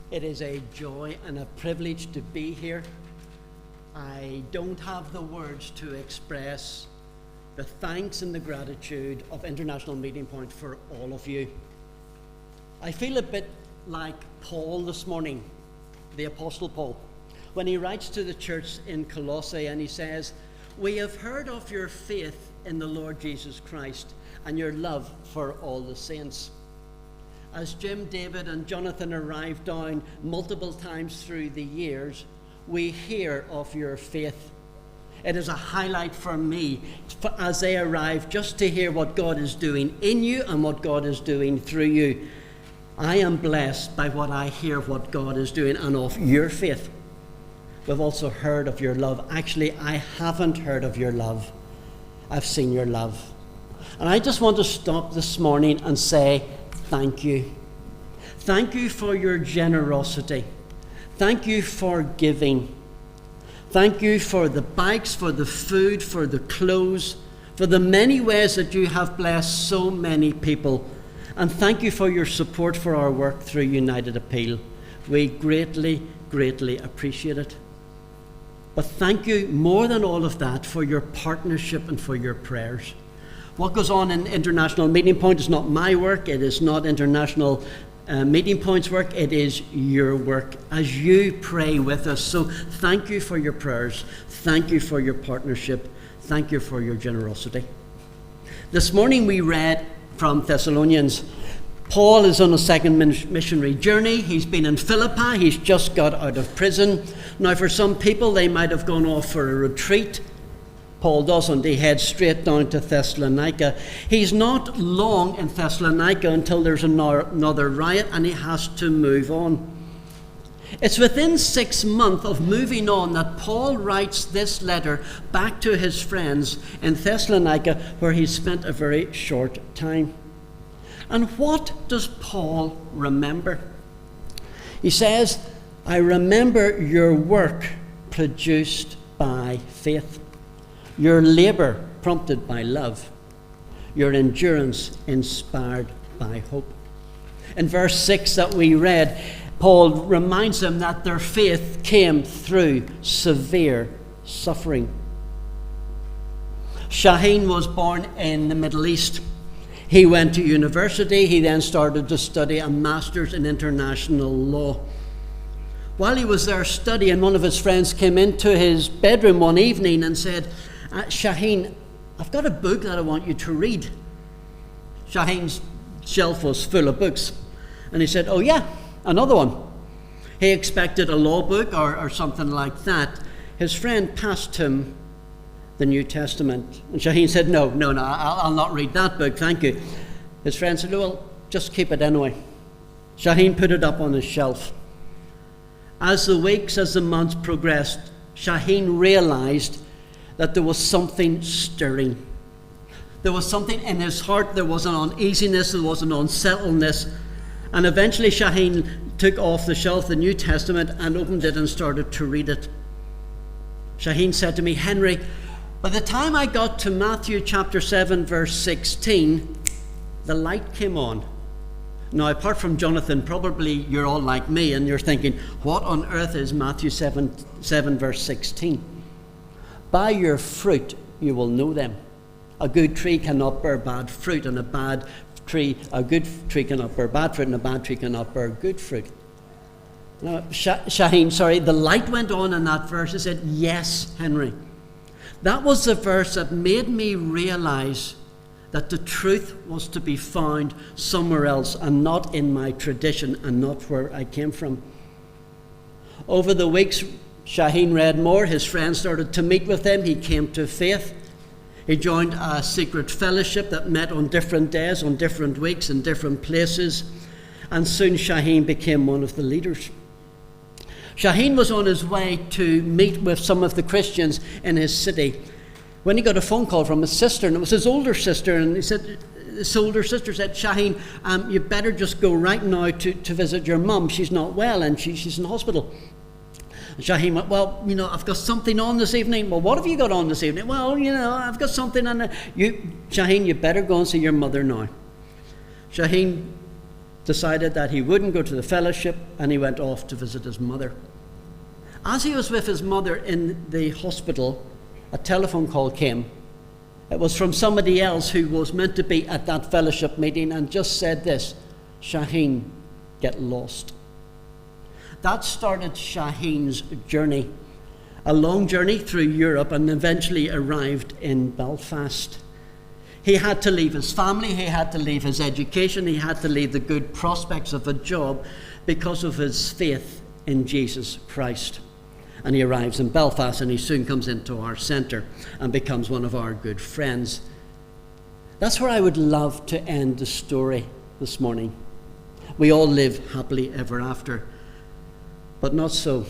It is a joy and a privilege to be here. I don't have the words to express the thanks and the gratitude of International Meeting Point for all of you. I feel a bit like Paul this morning, the Apostle Paul, when he writes to the church in Colossae and he says, "We have heard of your faith in the Lord Jesus Christ and your love for all the saints." As Jim, David, and Jonathan arrived down multiple times through the years, we hear of your faith. It is a highlight for me as they arrive just to hear what God is doing in you and what God is doing through you. I am blessed by what I hear of what God is doing and of your faith. We've also heard of your love. Actually, I haven't heard of your love. I've seen your love. And I just want to stop this morning and say, thank you. Thank you for your generosity. Thank you for giving. Thank you for the bikes, for the food, for the clothes, for the many ways that you have blessed so many people. And thank you for your support for our work through United Appeal. We greatly, greatly appreciate it. But thank you more than all of that for your partnership and for your prayers. What goes on in International Meeting Point is not my work. It is not International Meeting Point's work. It is your work as you pray with us. So thank you for your prayers. Thank you for your partnership. Thank you for your generosity. This morning we read from Thessalonians. Paul is on a second missionary journey. He's been in Philippi. He's just got out of prison. Now, for some people, they might have gone off for a retreat. Paul doesn't. He heads straight down to Thessalonica. He's not long in Thessalonica until there's another riot and he has to move on. It's within 6 months of moving on that Paul writes this letter back to his friends in Thessalonica, where he spent a very short time. And what does Paul remember? He says, "I remember your work produced by faith, your labor prompted by love, your endurance inspired by hope." In verse 6 that we read, Paul reminds them that their faith came through severe suffering. Shaheen was born in the Middle East. He went to university. He then started to study a master's in international law. While he was there studying, one of his friends came into his bedroom one evening and said, "Shaheen, I've got a book that I want you to read." Shaheen's shelf was full of books. And he said, "Oh yeah, another one." He expected a law book or something like that. His friend passed him the New Testament. And Shaheen said, no, I'll not read that book, thank you. His friend said, "Well, just keep it anyway." Shaheen put it up on his shelf. As the weeks, as the months progressed, Shaheen realized that there was something stirring. There was something in his heart. There was an uneasiness, there was an unsettledness. And eventually Shaheen took off the shelf the New Testament and opened it and started to read it. Shaheen said to me, "Henry, by the time I got to Matthew chapter 7, verse 16, the light came on." Now, apart from Jonathan, probably you're all like me and you're thinking, what on earth is Matthew 7 verse 16? "By your fruit you will know them. A good tree cannot bear bad fruit, and a good tree cannot bear bad fruit, and a bad tree cannot bear good fruit." Now, Shaheen, the light went on in that verse. He said, "Yes, Henry." That was the verse that made me realize that the truth was to be found somewhere else and not in my tradition and not where I came from. Over the weeks, Shaheen read more. His friends started to meet with him. He came to faith. He joined a secret fellowship that met on different days, on different weeks, in different places. And soon Shaheen became one of the leaders. Shaheen was on his way to meet with some of the Christians in his city when he got a phone call from his sister, and it was his older sister, and his older sister said, "Shaheen, you better just go right now to visit your mum. She's not well and she's in hospital." And Shaheen went, "Well, I've got something on this evening." "Well, what have you got on this evening?" "Well, I've got something on." Shaheen, you better go and see your mother now." Shaheen decided that he wouldn't go to the fellowship, and he went off to visit his mother. As he was with his mother in the hospital, a telephone call came. It was from somebody else who was meant to be at that fellowship meeting, and just said this: Shaheen, get lost. That started Shaheen's journey, a long journey through Europe, and eventually arrived in Belfast. He had to leave his family, he had to leave his education, he had to leave the good prospects of a job because of his faith in Jesus Christ. And he arrives in Belfast, and he soon comes into our centre and becomes one of our good friends. That's where I would love to end the story this morning. We all live happily ever after, but not so.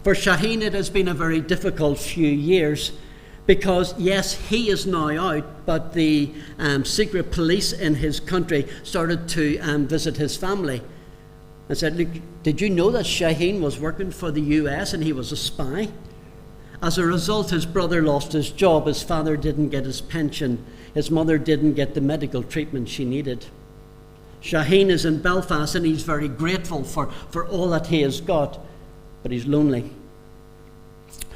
For Shaheen, it has been a very difficult few years, because yes, he is now out, but the secret police in his country started to visit his family and said, look, did you know that Shaheen was working for the US and he was a spy? As a result, his brother lost his job, his father didn't get his pension, his mother didn't get the medical treatment she needed. Shaheen is in Belfast, and he's very grateful for all that he has got, but he's lonely.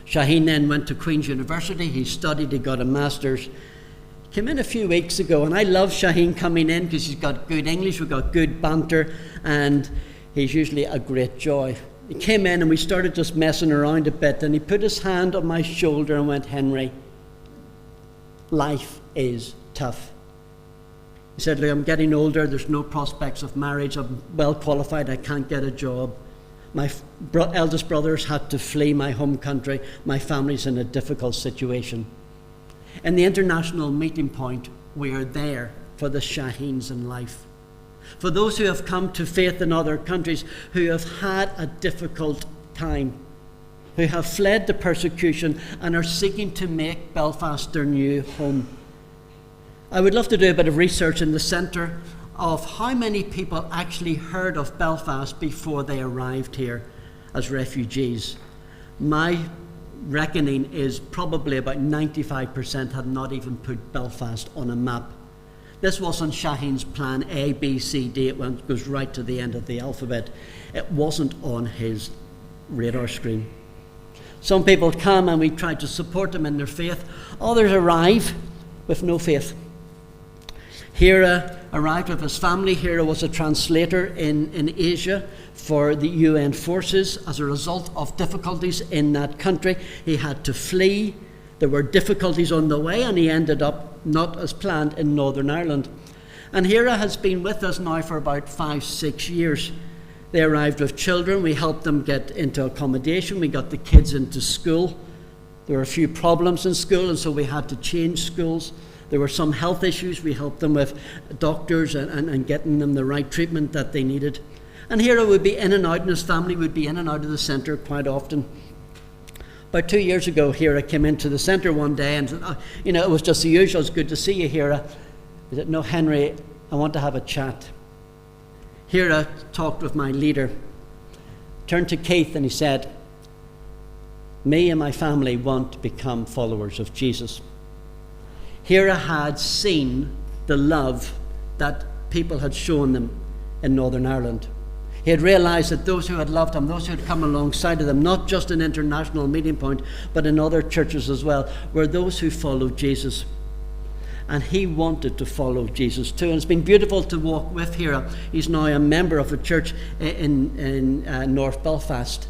Shaheen then went to Queen's University, he studied, he got a master's. Came in a few weeks ago, and I love Shaheen coming in because he's got good English, we've got good banter, and he's usually a great joy. He came in and we started just messing around a bit, and he put his hand on my shoulder and went, Henry, life is tough. He said, look, I'm getting older, there's no prospects of marriage, I'm well qualified, I can't get a job. My eldest brothers had to flee my home country, my family's in a difficult situation. In the international meeting point, we are there for the Shaheens in life. For those who have come to faith in other countries, who have had a difficult time, who have fled the persecution and are seeking to make Belfast their new home. I would love to do a bit of research in the centre of how many people actually heard of Belfast before they arrived here as refugees. My reckoning is probably about 95% had not even put Belfast on a map. This wasn't Shaheen's plan A, B, C, D. It goes right to the end of the alphabet. It wasn't on his radar screen. Some people come and we try to support them in their faith. Others arrive with no faith. Hira arrived with his family. Hira was a translator in Asia for the UN forces. As a result of difficulties in that country, he had to flee. There were difficulties on the way, and he ended up not as planned in Northern Ireland. And Hira has been with us now for about 5-6 years. They arrived with children. We helped them get into accommodation. We got the kids into school. There were a few problems in school, and so we had to change schools. There were some health issues. We helped them with doctors and getting them the right treatment that they needed. And Hira would be in and out, and his family would be in and out of the centre quite often. About 2 years ago, Hira came into the centre one day and said, it was just the usual. It's good to see you, Hira. He said, no, Henry, I want to have a chat. Hira talked with my leader, turned to Keith, and he said, me and my family want to become followers of Jesus. Hira had seen the love that people had shown them in Northern Ireland. He had realised that those who had loved him, those who had come alongside of them, not just in International Meeting Point, but in other churches as well, were those who followed Jesus. And he wanted to follow Jesus too. And it's been beautiful to walk with Hira. He's now a member of a church in North Belfast.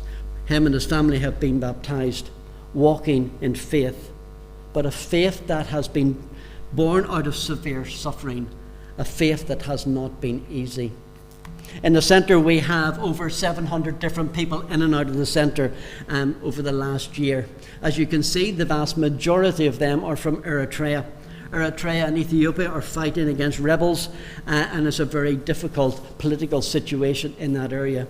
Him and his family have been baptised, walking in faith. But a faith that has been born out of severe suffering, a faith that has not been easy. In the centre, we have over 700 different people in and out of the centre over the last year. As you can see, the vast majority of them are from Eritrea. Eritrea and Ethiopia are fighting against rebels, and it's a very difficult political situation in that area.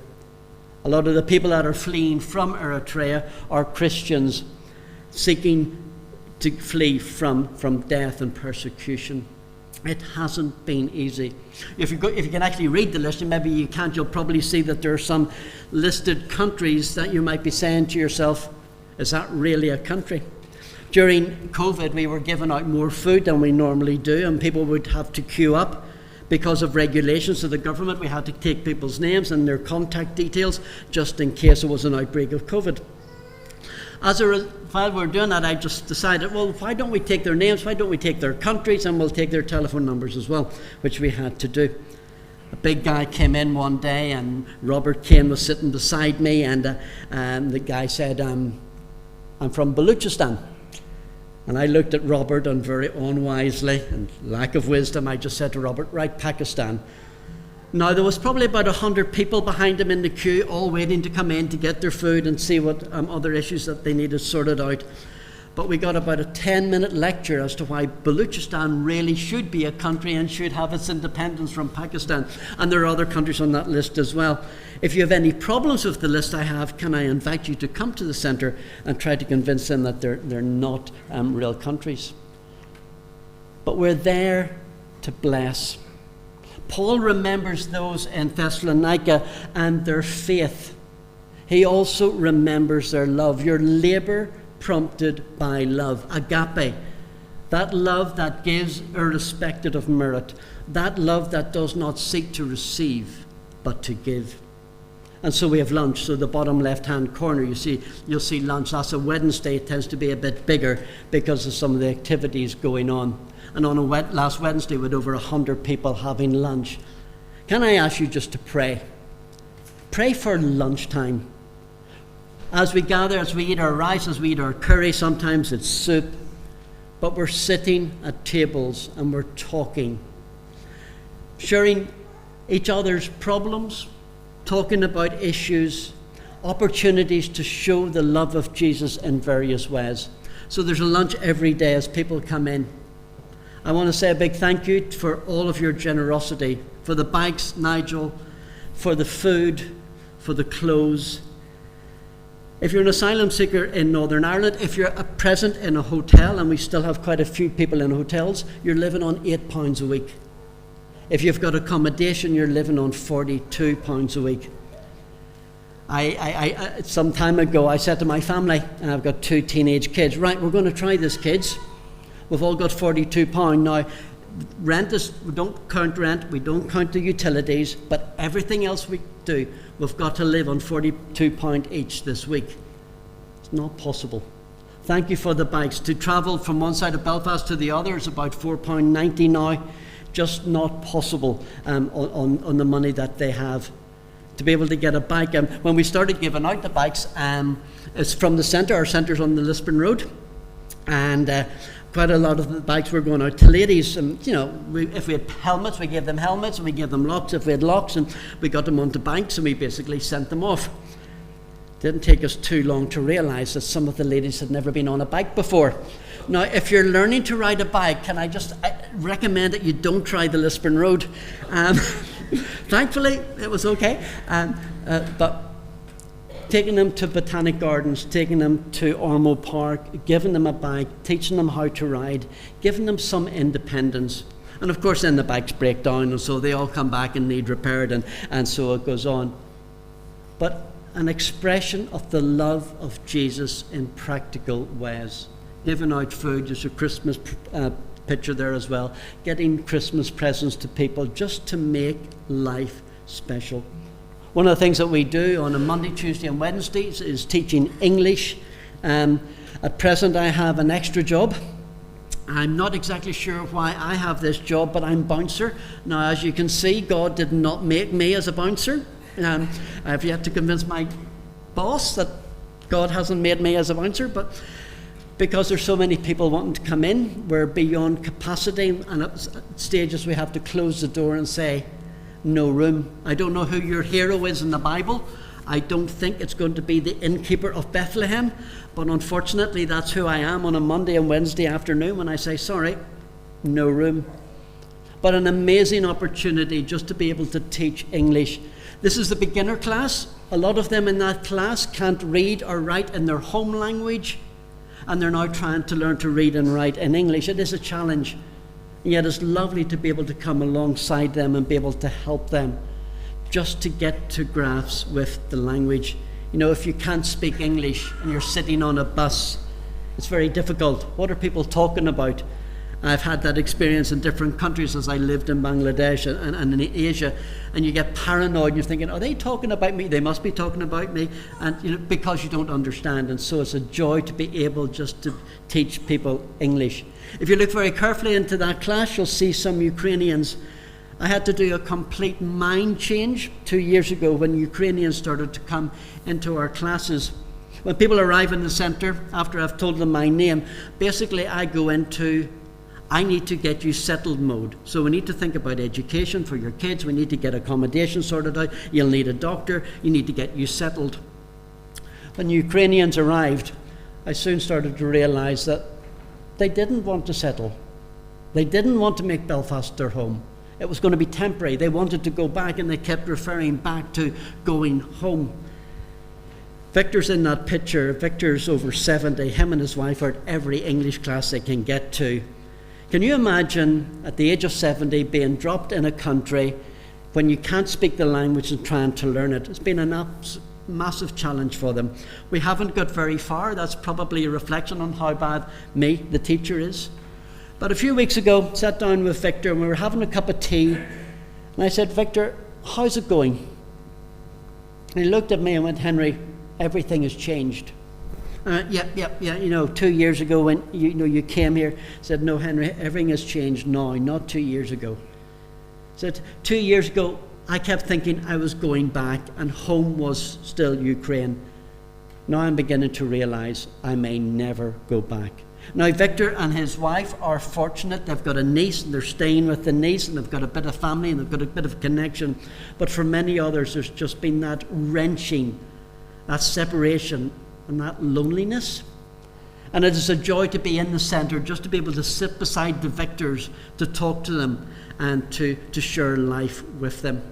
A lot of the people that are fleeing from Eritrea are Christians seeking to flee from death and persecution. It hasn't been easy. If you can actually read the list, and maybe you can't, you'll probably see that there are some listed countries that you might be saying to yourself, is that really a country? During COVID, we were giving out more food than we normally do, and people would have to queue up Because of regulations of the government, we had to take people's names and their contact details just in case there was an outbreak of COVID. While we were doing that, I just decided, well, why don't we take their names, why don't we take their countries, and we'll take their telephone numbers as well, which we had to do. A big guy came in one day, and Robert Kane was sitting beside me, and the guy said, I'm from Baluchistan. And I looked at Robert, and very unwisely and lack of wisdom, I just said to Robert, right, Pakistan. Now, there was probably about 100 people behind him in the queue, all waiting to come in to get their food and see what other issues that they needed sorted out. But we got about a 10-minute lecture as to why Baluchistan really should be a country and should have its independence from Pakistan. And there are other countries on that list as well. If you have any problems with the list I have, can I invite you to come to the centre and try to convince them that they're not real countries? But we're there to bless. Paul remembers those in Thessalonica and their faith. He also remembers their love. Your labour prompted by love, agape, that love that gives irrespective of merit, that love that does not seek to receive but to give. And so we have lunch. So the bottom left-hand corner, you'll see lunch. That's a Wednesday. It tends to be a bit bigger because of some of the activities going on. And on last Wednesday, we had over 100 people having lunch. Can I ask you just to pray? Pray for lunchtime. As we gather, as we eat our rice, as we eat our curry, sometimes it's soup, but we're sitting at tables and we're talking, sharing each other's problems, talking about issues, opportunities to show the love of Jesus in various ways. So there's a lunch every day as people come in. I want to say a big thank you for all of your generosity, for the bikes, Nigel, for the food, for the clothes. If you're an asylum seeker in Northern Ireland, if you're present in a hotel, and we still have quite a few people in hotels, you're living on £8 a week. If you've got accommodation, you're living on £42 a week. Some time ago, I said to my family, and I've got 2 teenage kids, right, we're going to try this, kids. We've all got £42. Now, we don't count rent, we don't count the utilities, but everything else we do, we've got to live on £42 each this week. It's not possible. Thank you for the bikes. To travel from one side of Belfast to the other is about £4.90 now. Just not possible on the money that they have. To be able to get a bike. When we started giving out the bikes, it's from the centre. Our centre's on the Lisburn Road. And quite a lot of the bikes were going out to ladies. And, if we had helmets, we gave them helmets, and we gave them locks if we had locks, and we got them onto bikes, and we basically sent them off. Didn't take us too long to realise that some of the ladies had never been on a bike before. Now, if you're learning to ride a bike, can I just recommend that you don't try the Lisburn Road. Thankfully, it was okay. But taking them to Botanic Gardens, taking them to Ormo Park, giving them a bike, teaching them how to ride, giving them some independence. And of course then the bikes break down, and so they all come back and need repaired, and so it goes on. But an expression of the love of Jesus in practical ways. Giving out food, there's a Christmas picture there as well. Getting Christmas presents to people just to make life special. One of the things that we do on a Monday, Tuesday and Wednesdays is teaching English. At present I have an extra job. I'm not exactly sure why I have this job, but I'm bouncer. Now, as you can see, God did not make me as a bouncer. I have yet to convince my boss that God hasn't made me as a bouncer, but because there's so many people wanting to come in, we're beyond capacity, and at stages we have to close the door and say, no room. I don't know who your hero is in the Bible. I don't think it's going to be the innkeeper of Bethlehem, but unfortunately that's who I am on a Monday and Wednesday afternoon when I say, sorry, no room. But an amazing opportunity just to be able to teach English. This is the beginner class. A lot of them in that class can't read or write in their home language, and they're now trying to learn to read and write in English. It is a challenge. And yet it's lovely to be able to come alongside them and be able to help them just to get to grips with the language. If you can't speak English and you're sitting on a bus, it's very difficult. What are people talking about? I've had that experience in different countries as I lived in Bangladesh and in Asia, and you get paranoid and you're thinking, are they talking about me? They must be talking about me, and because you don't understand. And so it's a joy to be able just to teach people English. If you look very carefully into that class, you'll see some Ukrainians. I had to do a complete mind change 2 years ago when Ukrainians started to come into our classes. When people arrive in the centre, after I've told them my name, basically I go into, I need to get you settled mode. So we need to think about education for your kids. We need to get accommodation sorted out. You'll need a doctor. You need to get you settled. When Ukrainians arrived, I soon started to realise that they didn't want to settle. They didn't want to make Belfast their home. It was going to be temporary. They wanted to go back, and they kept referring back to going home. Victor's in that picture. Victor's over 70. Him and his wife are at every English class they can get to. Can you imagine at the age of 70 being dropped in a country when you can't speak the language and trying to learn it? It's been a massive challenge for them. We haven't got very far. That's probably a reflection on how bad me, the teacher, is. But a few weeks ago, I sat down with Victor and we were having a cup of tea. And I said, Victor, how's it going? And he looked at me and went, Henry, everything has changed. Yeah. 2 years ago when you came here, said, no, Henry, everything has changed now, not 2 years ago. Said 2 years ago, I kept thinking I was going back and home was still Ukraine. Now I'm beginning to realize I may never go back. Now Victor and his wife are fortunate. They've got a niece and they're staying with the niece, and they've got a bit of family and they've got a bit of connection. But for many others, there's just been that wrenching, that separation and that loneliness. And it is a joy to be in the centre, just to be able to sit beside the Victors, to talk to them and to share life with them.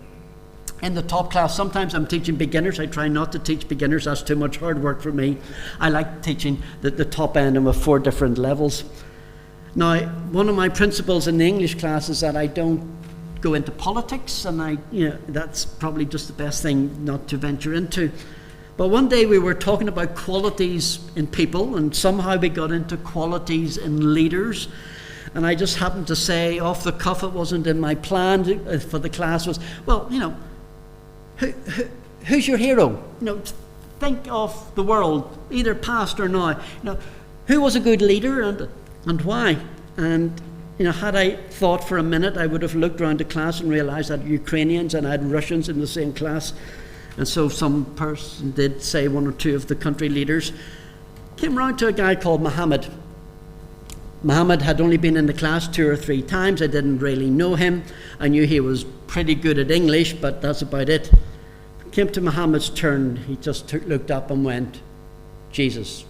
In the top class, sometimes I'm teaching beginners. I try not to teach beginners. That's too much hard work for me. I like teaching the top end and with 4 different levels. Now, one of my principles in the English class is that I don't go into politics, and that's probably just the best thing not to venture into. But one day we were talking about qualities in people, and somehow we got into qualities in leaders. And I just happened to say off the cuff, it wasn't in my plan for the class, was, well, who's your hero? Think of the world, either past or now. Who was a good leader and why? And had I thought for a minute, I would have looked around the class and realised that Ukrainians and I had Russians in the same class. And so some person did say, 1 or 2 of the country leaders. Came round to a guy called Mohammed. Mohammed had only been in the class 2 or 3 times. I didn't really know him. I knew he was pretty good at English, but that's about it. Came to Mohammed's turn, he just looked up and went, Jesus.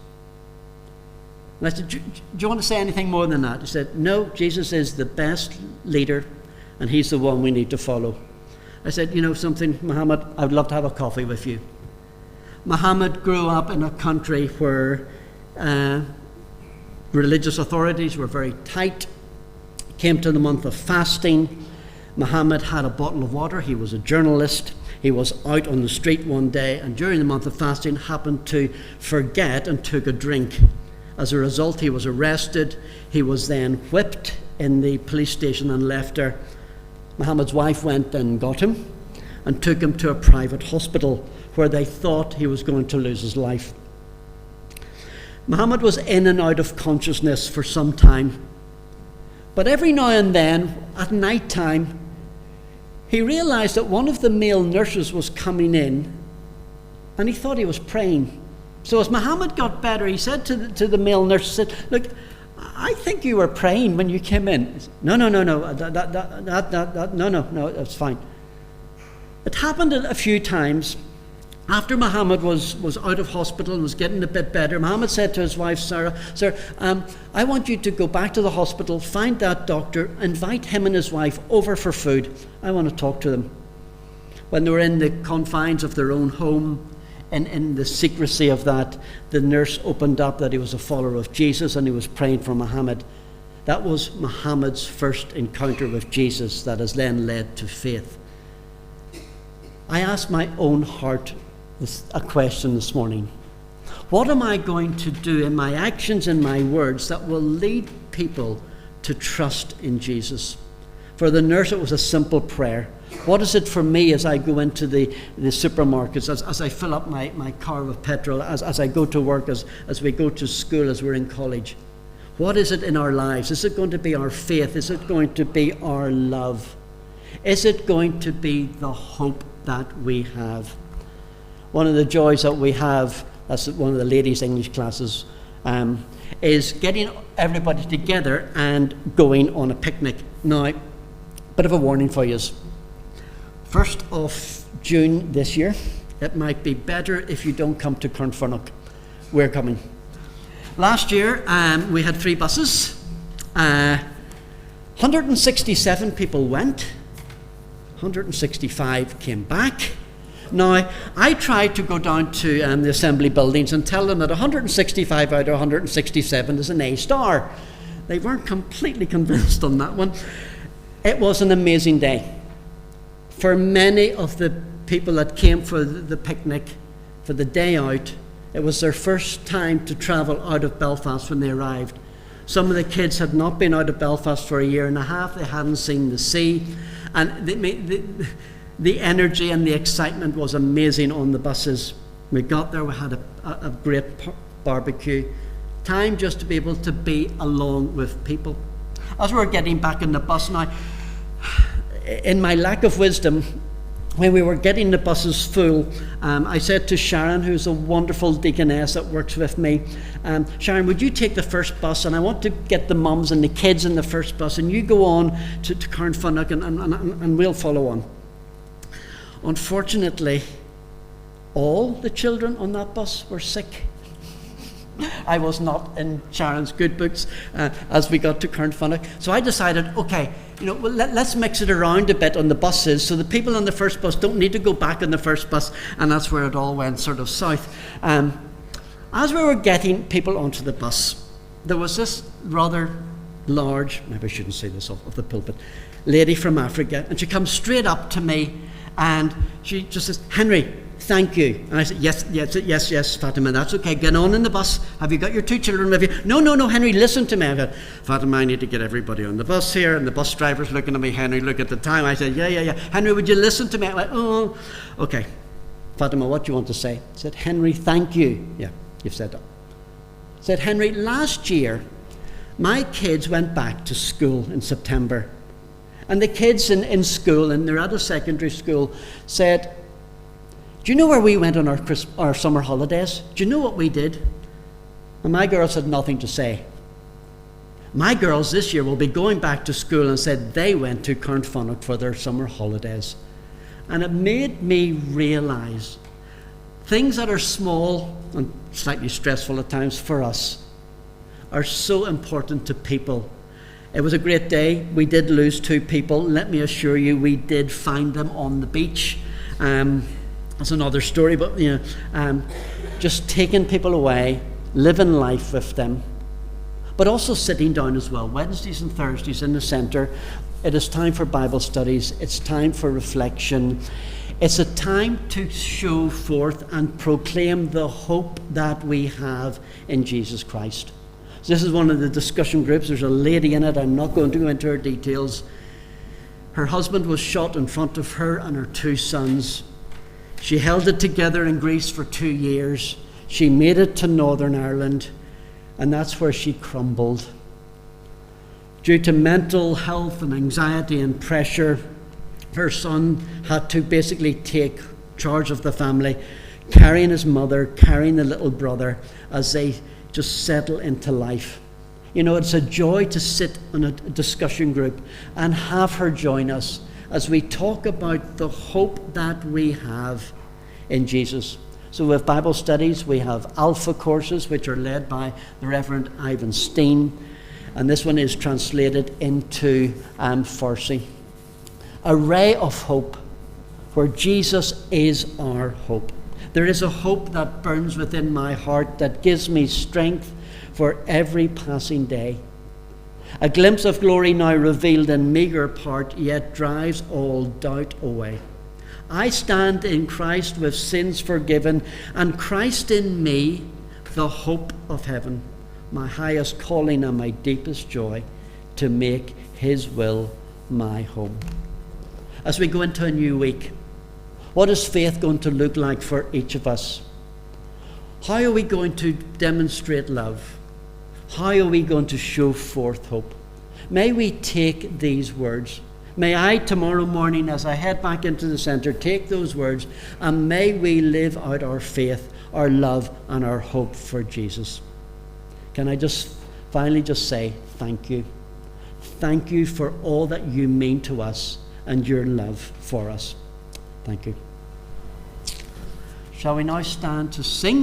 And I said, do you want to say anything more than that? He said, no, Jesus is the best leader, and he's the one we need to follow. I said, something, Mohammed, I would love to have a coffee with you. Mohammed grew up in a country where religious authorities were very tight. Came to the month of fasting. Mohammed had a bottle of water. He was a journalist. He was out on the street one day, and during the month of fasting happened to forget and took a drink. As a result, he was arrested. He was then whipped in the police station and left there. Mohammed's wife went and got him and took him to a private hospital where they thought he was going to lose his life. Mohammed was in and out of consciousness for some time. But every now and then, at night time, he realized that one of the male nurses was coming in, and he thought he was praying. So as Mohammed got better, he said to the male nurse, he said, look, I think you were praying when you came in. He said, no, that's fine. It happened a few times. After Mohammed was out of hospital and was getting a bit better, Mohammed said to his wife, Sarah, Sir, I want you to go back to the hospital, find that doctor, invite him and his wife over for food. I want to talk to them. When they were in the confines of their own home, and in the secrecy of that, the nurse opened up that he was a follower of Jesus and he was praying for Mohammed. That was Mohammed's first encounter with Jesus that has then led to faith. I asked my own heart a question this morning. What am I going to do in my actions and my words that will lead people to trust in Jesus. For the nurse, it was a simple prayer. What is it for me as I go into the supermarkets, as I fill up my car with petrol, as I go to work, as we go to school, as we're in college? What is it in our lives? Is it going to be our faith? Is it going to be our love? Is it going to be the hope that we have? One of the joys that we have, that's one of the ladies' English classes, is getting everybody together and going on a picnic. Now, bit of a warning for you. 1st of June this year, it might be better if you don't come to Carnfunnock. We're coming. Last year, we had 3 buses. 167 people went. 165 came back. Now, I tried to go down to the assembly buildings and tell them that 165 out of 167 is an A star. They weren't completely convinced on that one. It was an amazing day. For many of the people that came for the picnic, for the day out, it was their first time to travel out of Belfast when they arrived. Some of the kids had not been out of Belfast for a year and a half. They hadn't seen the sea. And the energy and the excitement was amazing on the buses. We got there, we had a great barbecue. Time just to be able to be along with people. As we were getting back in the bus now, in my lack of wisdom, when we were getting the buses full, I said to Sharon, who's a wonderful deaconess that works with me, Sharon, would you take the first bus? And I want to get the mums and the kids in the first bus, and you go on to Carnfunnock, and we'll follow on. Unfortunately, all the children on that bus were sick. I was not in Sharon's good books as we got to Carnfunnock. So I decided, okay, let's mix it around a bit on the buses so the people on the first bus don't need to go back on the first bus, and that's where it all went sort of south. As we were getting people onto the bus, there was this rather large, maybe I shouldn't say this off the pulpit, lady from Africa, and she comes straight up to me and she just says, Henry, thank you. And I said, yes, Fatima, that's okay. Get on in the bus. Have you got your 2 children with you? No, Henry, listen to me. I said, Fatima, I need to get everybody on the bus here. And the bus driver's looking at me. Henry, look at the time. I said, yeah. Henry, would you listen to me? I went, oh, okay. Fatima, what do you want to say? I said, Henry, thank you. Yeah, you've said that. I said, Henry, last year, my kids went back to school in September. And the kids in school, and they're at a secondary school, said, do you know where we went on our summer holidays? Do you know what we did? And my girls had nothing to say. My girls this year will be going back to school and said they went to Carnfunnock for their summer holidays. And it made me realize things that are small and slightly stressful at times for us are so important to people. It was a great day. We did lose 2 people. Let me assure you, we did find them on the beach. That's another story, but just taking people away, living life with them, but also sitting down as well. Wednesdays and Thursdays in the centre, it is time for Bible studies. It's time for reflection. It's a time to show forth and proclaim the hope that we have in Jesus Christ. So this is one of the discussion groups. There's a lady in it. I'm not going to go into her details. Her husband was shot in front of her and her 2 sons. She held it together in Greece for 2 years. She made it to Northern Ireland, and that's where she crumbled. Due to mental health and anxiety and pressure, her son had to basically take charge of the family, carrying his mother, carrying the little brother as they just settle into life. It's a joy to sit in a discussion group and have her join us as we talk about the hope that we have in Jesus. So we have Bible studies, we have Alpha courses, which are led by the Reverend Ivan Steen, and this one is translated into Farsi. A ray of hope, where Jesus is our hope. There is a hope that burns within my heart that gives me strength for every passing day. A glimpse of glory now revealed in meagre part, yet drives all doubt away. I stand in Christ with sins forgiven, and Christ in me, the hope of heaven, my highest calling and my deepest joy. to make His will my home. As we go into a new week, what is faith going to look like for each of us? How are we going to demonstrate love? How are we going to show forth hope? May we take these words. May I, tomorrow morning, as I head back into the centre, take those words, and may we live out our faith, our love, and our hope for Jesus. Can I just finally just say thank you. Thank you for all that you mean to us and your love for us. Thank you. Shall we now stand to sing?